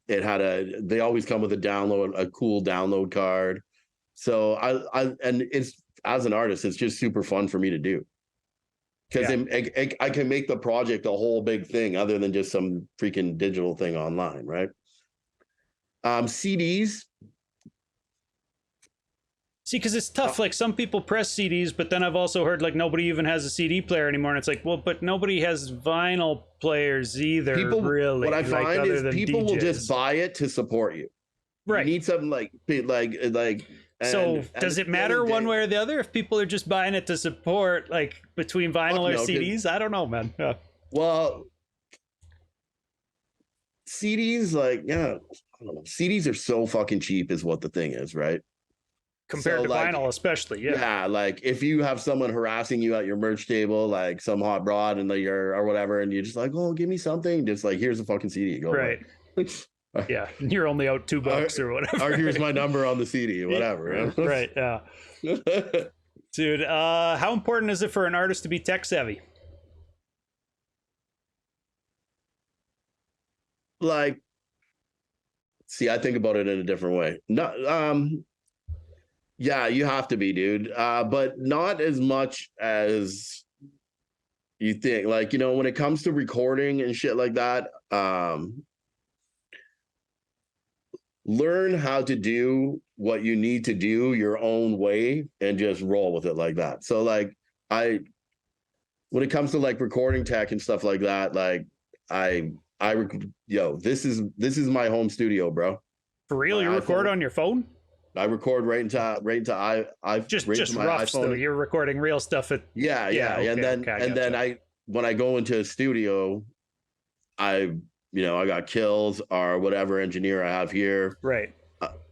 it had they always come with a cool download card. So and it's, as an artist, it's just super fun for me to do. Because I can make the project a whole big thing other than just some freaking digital thing online, right? CDs. See, because it's tough. Like some people press CDs, but then I've also heard like nobody even has a CD player anymore. And it's like, well, but nobody has vinyl players either, really. What I find is people will just buy it to support you. Right. You need something like. So does it matter one way or the other if people are just buying it to support, like between vinyl or CDs? I don't know, man. Yeah. Well, CDs, like, I don't know. CDs are so fucking cheap is what the thing is, right? compared So, to like, vinyl, especially. Yeah. yeah, like if you have someone harassing you at your merch table, like some hot broad and you're or whatever, and you're just like, oh, give me something, just like here's a fucking CD, go Right. Yeah. You're only out $2 or whatever. or here's my number on the CD, whatever. Right. Yeah. Dude, how important is it for an artist to be tech savvy? Like, see, I think about it in a different way. No, yeah, you have to be, dude. But not as much as you think. Like, you know, when it comes to recording and shit like that, learn how to do what you need to do your own way and just roll with it like that. So, like, when it comes to like recording tech and stuff like that, like this is my home studio, bro. For real, you record on your phone? I record right into I just right just my rough iPhone. still. You're recording real stuff at okay, and then when I go into a studio, I got Kills or whatever engineer I have here, right,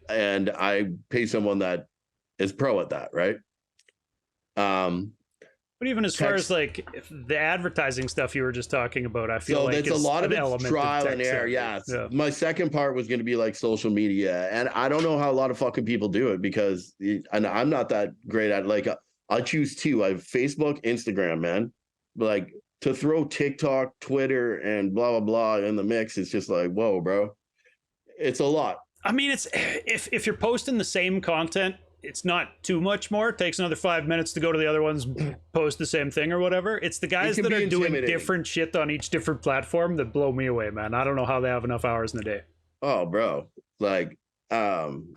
and I pay someone that is pro at that, right? But even as far as like the advertising stuff you were just talking about, I feel like it's a lot of it's trial and error. Yeah. My second part was going to be like social media, and I don't know how a lot of fucking people do it because I'm not that great at like I choose two. I have Facebook, Instagram, man. Like to throw TikTok, Twitter, and blah blah blah in the mix, it's just like, whoa, bro. It's a lot. I mean, it's if you're posting the same content, it's not too much more. It takes another 5 minutes to go to the other ones, post the same thing or whatever. It's the guys that are doing different shit on each different platform that blow me away, man. I don't know how they have enough hours in a day. Oh, bro. Like, I'm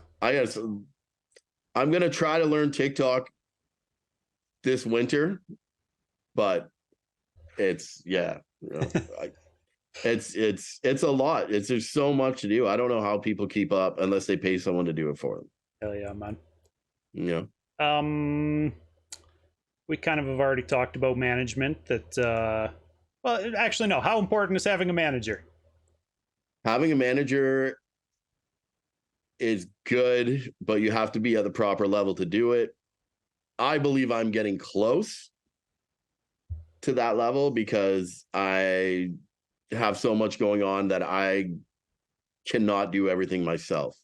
gonna try to learn TikTok this winter, but it's it's a lot. There's so much to do. I don't know how people keep up unless they pay someone to do it for them. Hell yeah, man. Yeah. We kind of have already talked about management. That well, actually, no. How important is having a manager? Having a manager is good, but you have to be at the proper level to do it. I believe I'm getting close to that level because I have so much going on that I cannot do everything myself.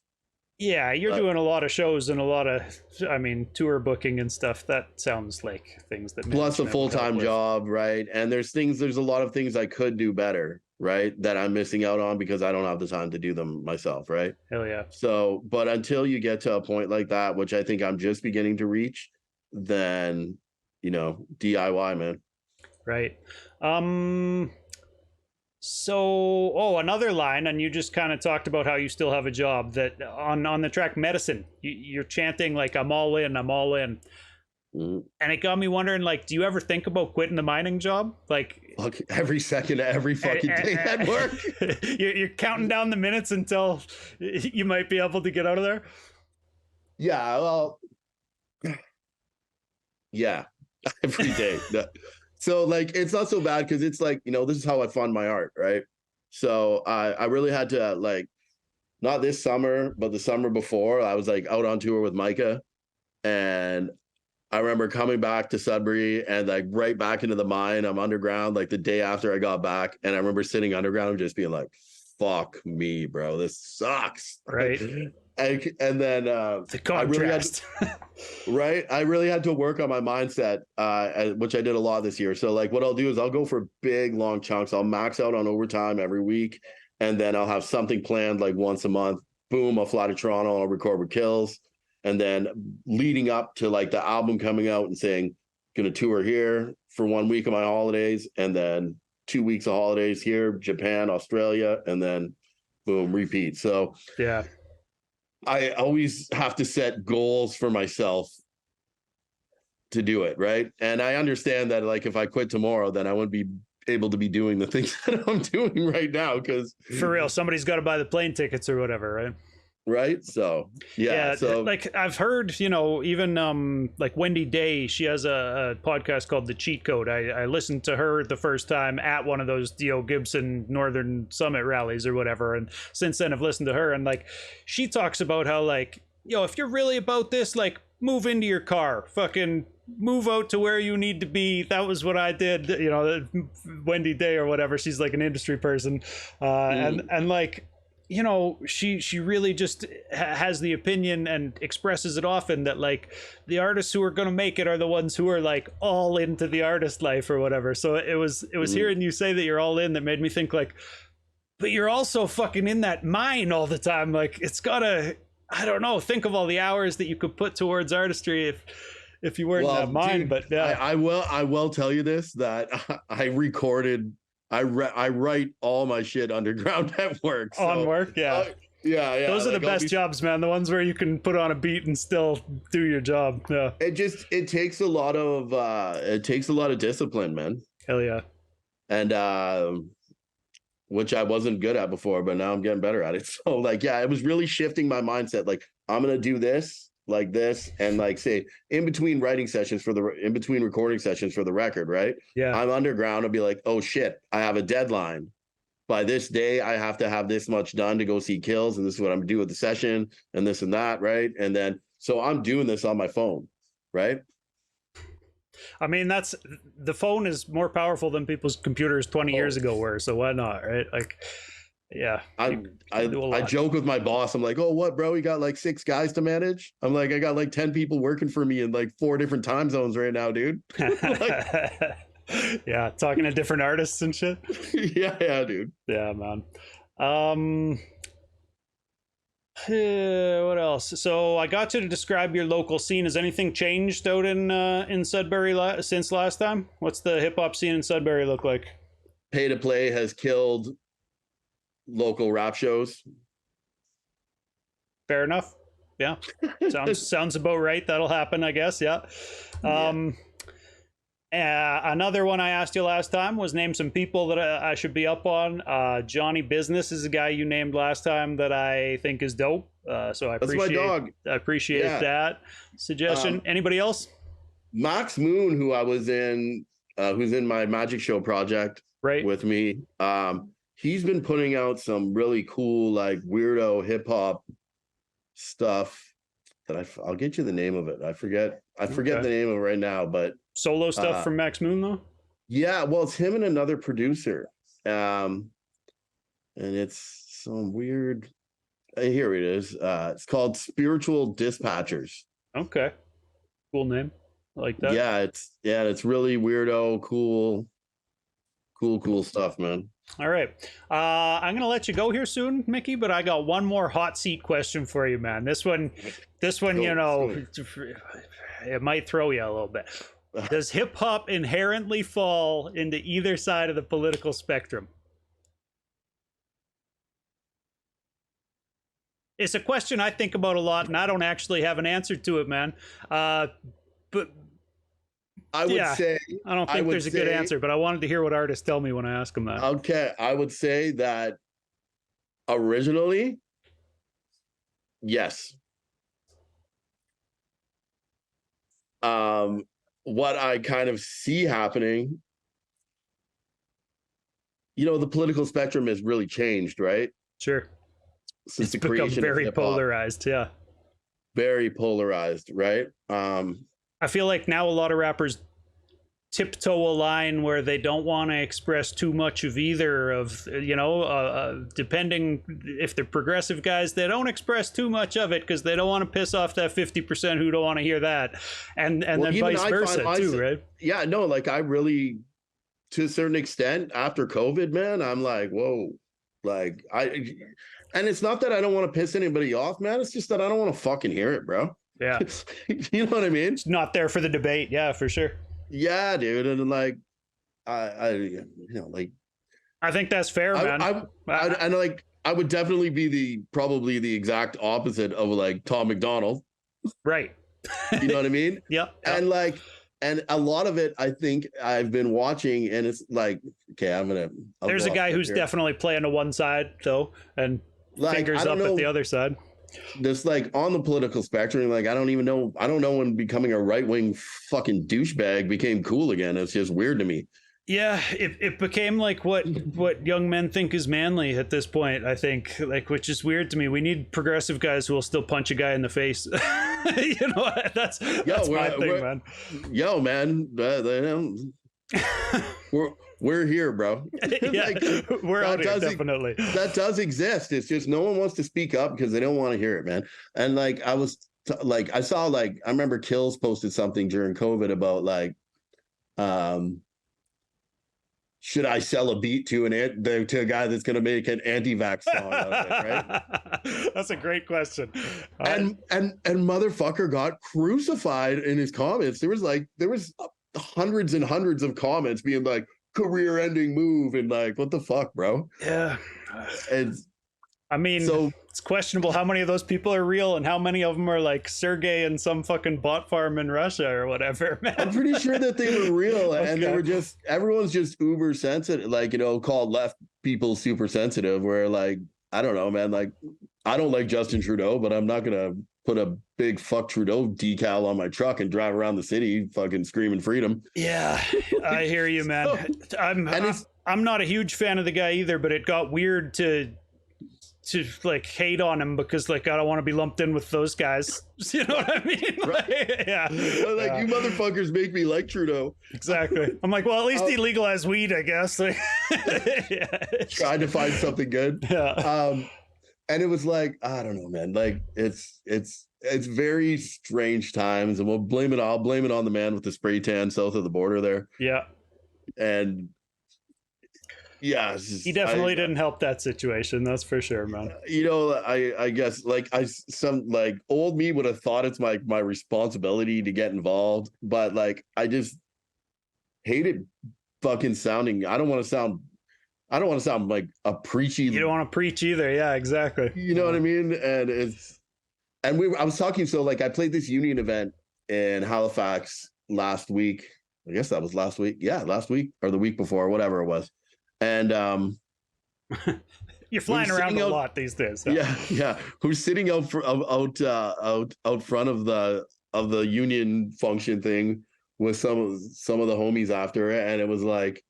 Yeah, you're doing a lot of shows and a lot of, I mean, tour booking and stuff. That sounds like things that plus a full-time job, right? And there's a lot of things I could do better, right? That I'm missing out on because I don't have the time to do them myself, right? Hell yeah. So, but until you get to a point like that, which I think I'm just beginning to reach, then, DIY, man. Right. So, another line, and you just kind of talked about how you still have a job, that on the track Medicine, you're chanting like, I'm all in, I'm all in. And it got me wondering, like, do you ever think about quitting the mining job? Like, look, every second of every fucking day at work. You're counting down the minutes until you might be able to get out of there? Yeah, well, yeah, every day. So, like, it's not so bad because it's like, this is how I fund my art, right? So I really had to, like, not this summer, but the summer before, I was, like, out on tour with Micah. And I remember coming back to Sudbury and, like, right back into the mine. I'm underground, like, the day after I got back. And I remember sitting underground and just being like, fuck me, bro. This sucks. Right. And then the contrast. I really had to work on my mindset, which I did a lot this year. So, like, what I'll do is I'll go for big long chunks. I'll max out on overtime every week, and then I'll have something planned like once a month. Boom, I'll fly to Toronto, I'll record with Kills, and then leading up to like the album coming out and saying, gonna tour here for 1 week of my holidays, and then 2 weeks of holidays here, Japan, Australia, and then boom, repeat. So yeah. I always have to set goals for myself to do it, right? And I understand that, like, if I quit tomorrow, then I wouldn't be able to be doing the things that I'm doing right now. Because for real, somebody's got to buy the plane tickets or whatever, right? Right. So yeah. So like I've heard, even like Wendy Day, she has a podcast called The Cheat Code. I listened to her the first time at one of those D.O. Gibson Northern Summit rallies or whatever, and since then I've listened to her, and like she talks about how, like, if you're really about this, like, move into your car, fucking move out to where you need to be. That was what I did, you know. Wendy Day or whatever, she's like an industry person, and like, you know, she really just has the opinion and expresses it often that like the artists who are going to make it are the ones who are like all into the artist life or whatever. So it was hearing you say that you're all in that made me think like, but you're also fucking in that mine all the time. Like it's gotta, I don't know, think of all the hours that you could put towards artistry if you weren't in that mine. Dude, but yeah, I will tell you this, that I write all my shit underground at work. So, on work, yeah. Yeah. Those are the best jobs, man. The ones where you can put on a beat and still do your job. Yeah. It takes a lot of discipline, man. Hell yeah. And which I wasn't good at before, but now I'm getting better at it. So like, yeah, it was really shifting my mindset. Like I'm gonna do this, like this, and like say in between recording sessions for the record, right? Yeah. I'm underground. I'll be like, oh shit, I have a deadline. By this day, I have to have this much done to go see kills, and this is what I'm gonna do with the session, and this and that, right? And then so I'm doing this on my phone, right? I mean, that's, the phone is more powerful than people's computers 20 years ago were, so why not, right? Like, yeah. I joke with my boss. I'm like, oh, what, bro? You got like 6 guys to manage? I'm like, I got like 10 people working for me in like 4 different time zones right now, dude. Like, yeah, talking to different artists and shit. yeah, dude. Yeah, man. What else? So I got you to describe your local scene. Has anything changed out in Sudbury since last time? What's the hip hop scene in Sudbury look like? Pay to play has killed local rap shows. Fair enough. Yeah, sounds about right. That'll happen, I guess. Yeah. Another one I asked you last time was name some people that I should be up on. Johnny Business is a guy you named last time that I think is dope. So I appreciate that suggestion. Anybody else? Max Moon, who I was in, who's in my Magic Show project with me. He's been putting out some really cool, like weirdo hip hop stuff that I'll get you the name of it. I forget the name of it right now, but solo stuff from Max Moon though? Yeah, well, it's him and another producer. And it's some weird, here it is. It's called Spiritual Dispatchers. Okay. Cool name. I like that. Yeah, it's really weirdo, cool stuff, man. All right. I'm going to let you go here soon, Mickey, but I got one more hot seat question for you, man. This one, you know, it might throw you a little bit. Does hip hop inherently fall into either side of the political spectrum? It's a question I think about a lot, and I don't actually have an answer to it, man. But I would say I don't think there's a good answer, but I wanted to hear what artists tell me when I ask them that. Okay, I would say that originally, yes. What I kind of see happening, you know, the political spectrum has really changed, right? Sure. Since it's become very polarized, yeah. Very polarized, right? I feel like now a lot of rappers tiptoe a line where they don't want to express too much of either of, you know, depending if they're progressive guys, they don't express too much of it because they don't want to piss off that 50% who don't want to hear that, and then vice versa too, right? Yeah, no, like I really, to a certain extent, after COVID, man, I'm like, whoa, like and it's not that I don't want to piss anybody off, man. It's just that I don't want to fucking hear it, bro. Yeah. You know what I mean? It's not there for the debate. Yeah, for sure. Yeah, dude. And like, you know, like, I think that's fair, man. I would definitely be probably the exact opposite of like Tom McDonald. Right. You know what I mean? Yep. And a lot of it, I think I've been watching, and it's like, okay, there's a guy who's definitely playing to one side though, and like, fingers up at the other side. This like on the political spectrum, like I don't know when becoming a right-wing fucking douchebag became cool again. It's just weird to me. Yeah, it became like what young men think is manly at this point, I think, like, which is weird to me. We need progressive guys who will still punch a guy in the face. You know, that's my thing, man. Yo, man, we're here, bro. Yeah, we're out here, definitely. That does exist. It's just no one wants to speak up because they don't want to hear it, man. And like I saw I remember Kills posted something during COVID about like, should I sell a beat to a guy that's going to make an anti-vax song out of it, right? That's a great question. And motherfucker got crucified in his comments. There was hundreds and hundreds of comments being like, career-ending move, and like, what the fuck, bro? Yeah. I mean, so it's questionable how many of those people are real and how many of them are like Sergey in some fucking bot farm in Russia or whatever, man. I'm pretty sure that they were real. Okay. And they were just, everyone's just uber sensitive, like, you know, called left people super sensitive, where like, I don't know, man, like, I don't like Justin Trudeau, but I'm not going to put a big fuck Trudeau decal on my truck and drive around the city fucking screaming freedom. Yeah, I hear you, man. I'm not a huge fan of the guy either, but it got weird to like hate on him because like I don't want to be lumped in with those guys. You know what I mean? Right. Like, yeah. Like, you motherfuckers make me like Trudeau. Exactly. I'm like, well, at least he legalized weed, I guess. Like, yeah, tried to find something good. Yeah. And it was like, I don't know, man. Like it's very strange times, and I'll blame it on the man with the spray tan south of the border there. Yeah. And yeah, he definitely didn't help that situation. That's for sure, man. You know, I guess like some old me would have thought it's my responsibility to get involved, but like I just hated fucking sounding. I don't want to sound like a preachy. You don't want to preach either. Yeah, exactly. You know what I mean? And I was talking. So like I played this union event in Halifax last week. I guess that was last week. Yeah, last week or the week before, whatever it was. And you're flying around a lot these days. So. Yeah. Who's sitting out front of the union function thing with some of the homies after it, and it was like,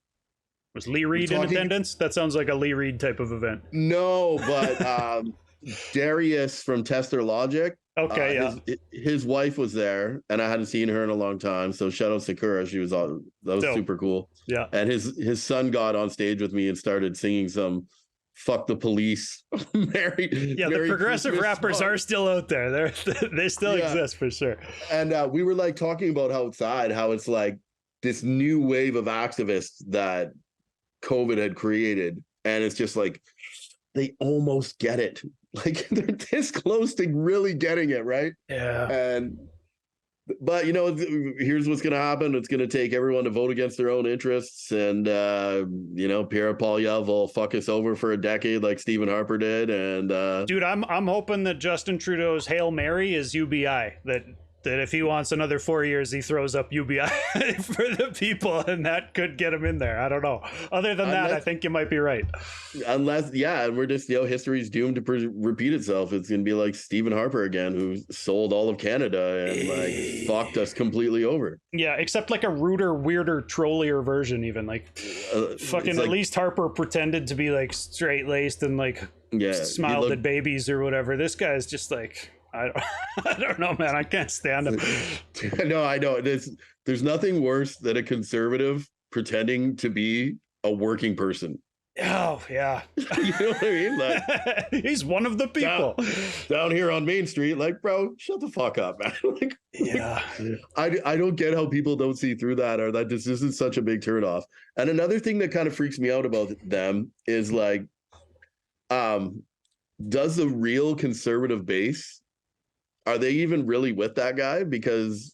was Lee Reed in attendance? That sounds like a Lee Reed type of event. No, but Darius from Tester Logic. Okay, yeah. His wife was there, and I hadn't seen her in a long time. So shout out Sakura. She was that was dope. Super cool. Yeah. And his son got on stage with me and started singing some "Fuck the Police." Merry the progressive Christmas rappers song. Are still out there. They still exist for sure. And we were like talking about how it's like this new wave of activists that COVID had created, and it's just like they almost get it. Like they're this close to really getting it, right? Yeah. But you know, here's what's gonna happen. It's gonna take everyone to vote against their own interests, and you know, Pierre Poilievre will fuck us over for a decade like Stephen Harper did. And dude, I'm hoping that Justin Trudeau's Hail Mary is UBI. That if he wants another 4 years, he throws up UBI for the people, and that could get him in there. I don't know. Other than that, I think you might be right. Unless, and we're just, history's doomed to repeat itself. It's going to be like Stephen Harper again, who sold all of Canada and like fucked us completely over. Yeah, except like a ruder, weirder, trollier version even. Like fucking at least Harper pretended to be like straight-laced and like smiled at babies or whatever. This guy's just like... I don't know, man. I can't stand him. No, I know. There's nothing worse than a conservative pretending to be a working person. Oh, yeah. You know what I mean? Like, he's one of the people. Down here on Main Street, like, bro, shut the fuck up, man. I don't get how people don't see through that, or that this isn't such a big turnoff. And another thing that kind of freaks me out about them is like, does the real conservative base, are they even really with that guy? Because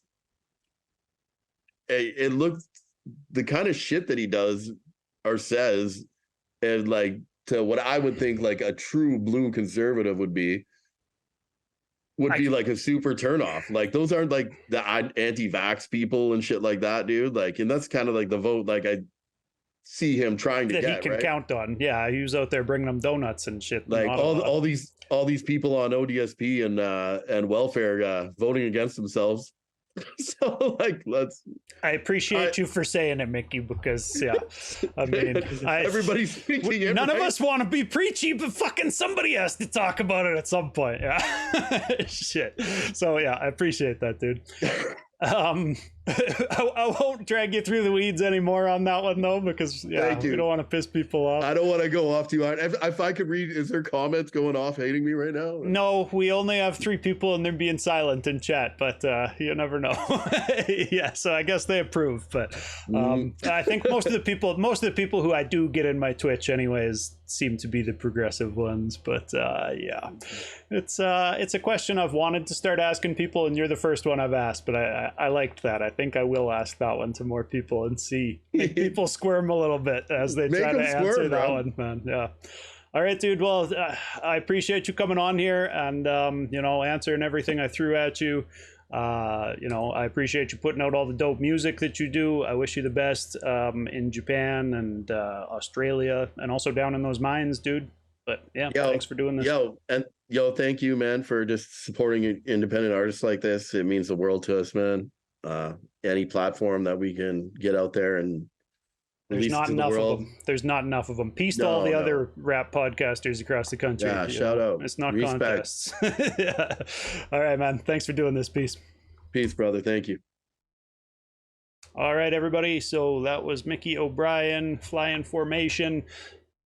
it looks, the kind of shit that he does or says, and like to what I would think like a true blue conservative would be like a super turnoff. Like those aren't like the anti-vax people and shit like that, dude. Like, and that's kind of like the vote like I see him trying to that get, he can count on. Yeah, he was out there bringing them donuts and shit. Like all these people on ODSP and welfare voting against themselves. So like, I appreciate you for saying it, Mickey, because yeah, I mean, everybody's speaking it, none right? of us want to be preachy, but fucking somebody has to talk about it at some point. Yeah, shit. So yeah, I appreciate that, dude. I won't drag you through the weeds anymore on that one though, because yeah, we don't want to piss people off. I don't want to go off too hard. If I could read, is there comments going off hating me right now? No, we only have 3 people and they're being silent in chat, but you never know. Yeah, so I guess they approve, but I think most of the people who I do get in my Twitch anyways seem to be the progressive ones. But yeah, it's a question I've wanted to start asking people, and you're the first one I've asked, but I liked that. I think I will ask that one to more people and make people squirm a little bit as they try to answer that one, man. Yeah. All right, dude. Well, I appreciate you coming on here and, answering everything I threw at you. I appreciate you putting out all the dope music that you do. I wish you the best in Japan and Australia and also down in those mines, dude. But yeah, thanks for doing this. Thank you, man, for just supporting independent artists like this. It means the world to us, man. Any platform that we can get out there and there's not enough of them. There's not enough of them. Peace to all the other rap podcasters across the country. Yeah, shout out. It's not contests. Yeah. All right, man. Thanks for doing this. Peace. Peace, brother. Thank you. All right, everybody. So that was Mickey O'Brien, Fly in Formation.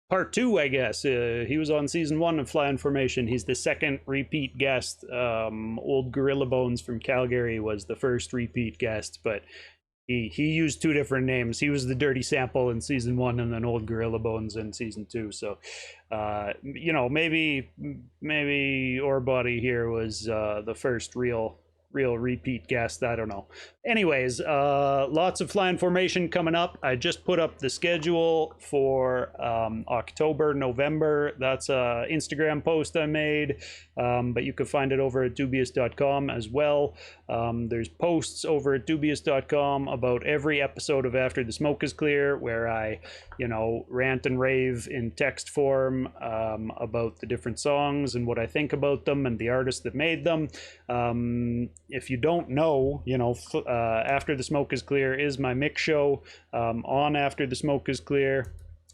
Part 2, I guess. He was on season 1 of Fly in Formation. He's the second repeat guest. Old Gorilla Bones from Calgary was the first repeat guest, but he used 2 different names. He was the Dirty Sample in season 1 and then Old Gorilla Bones in season 2. So, maybe Orebody here was the first real repeat guest. I don't know. Anyways, lots of Fly in Formation coming up. I just put up the schedule for October, November. That's a Instagram post I made, but you can find it over at Doobyis.com as well. There's posts over at Doobyis.com about every episode of After the Smoke is Clear, where I, rant and rave in text form about the different songs and what I think about them and the artists that made them. If you don't know, After the Smoke is Clear is my mix show. On After the Smoke is Clear,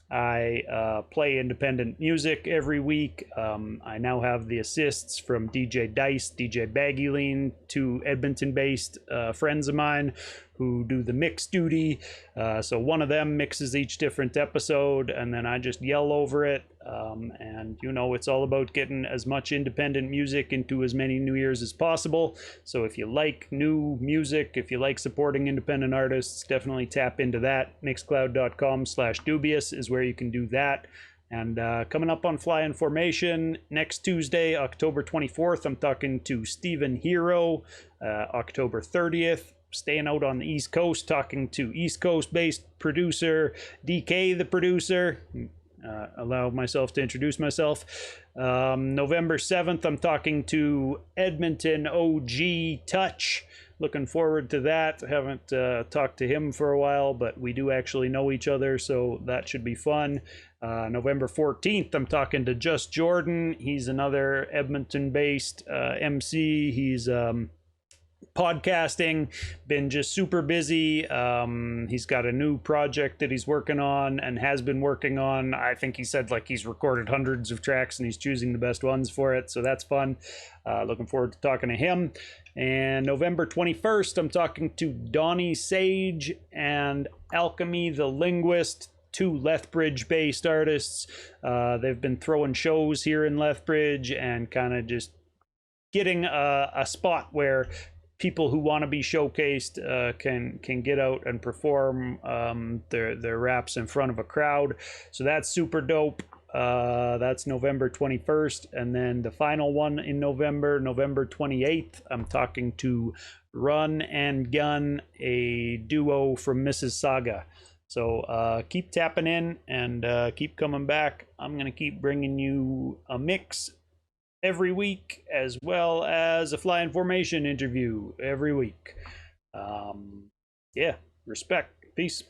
I play independent music every week. I now have the assists from DJ Dice, DJ Baggylean, 2 Edmonton-based friends of mine who do the mix duty. So one of them mixes each different episode, and then I just yell over it. And it's all about getting as much independent music into as many new ears as possible. So if you like new music, if you like supporting independent artists, definitely tap into that. Mixcloud.com/Doobyis is where you can do that. And coming up on Fly in Formation next Tuesday, October 24th, I'm talking to Stephen Hero. October 30th, staying out on the East Coast, talking to East Coast based producer DK, the producer. Allow myself to introduce myself. November 7th, I'm talking to Edmonton OG Touch. Looking forward to that. I haven't talked to him for a while, but we do actually know each other, so that should be fun. November 14th, I'm talking to JusJRDN. He's another Edmonton-based MC. He's podcasting, been just super busy. He's got a new project that he's working on and has been working on. I think he said he's recorded hundreds of tracks and he's choosing the best ones for it, so that's fun. Looking forward to talking to him. And November 21st, I'm talking to Donny Sage and Alchemy the Linguist, 2 Lethbridge-based artists. They've been throwing shows here in Lethbridge and kind of just getting a spot where people who want to be showcased can get out and perform their raps in front of a crowd. So that's super dope. That's November 21st. And then the final one in November 28th, I'm talking to RunXGun, a duo from Mississauga. So keep tapping in and keep coming back. I'm going to keep bringing you a mix every week, as well as a Fly in Formation interview every week. Respect. Peace.